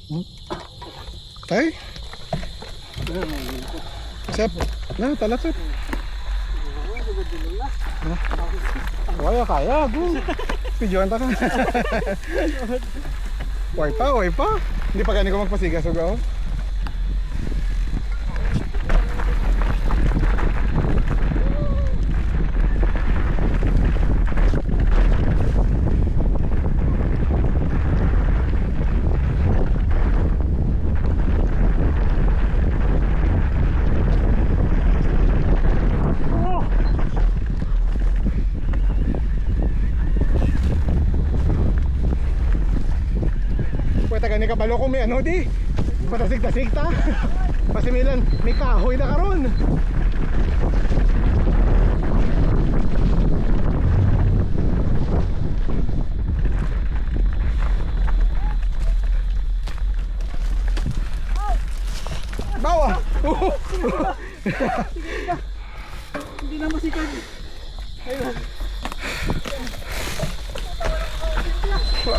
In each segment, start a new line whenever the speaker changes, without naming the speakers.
Ay? Sep, na, talat sep. Kaya, go. Videoan ta ka. Way pa. Hindi pa gani ko magpasigas, ako. Gani kabalo ko may ano di patasig-tasig ta. Pasimilan may kahoy na karon. Bawa.
Hindi na masikad. Ayun.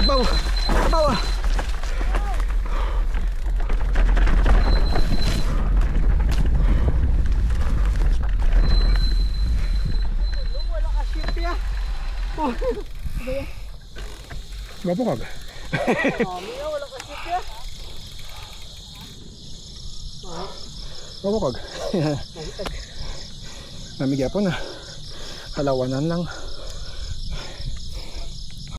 Bawa. Gapo ka ba?
Wala ka shit ya.
Gapo ka ba? Namigya po na. Halawanan lang.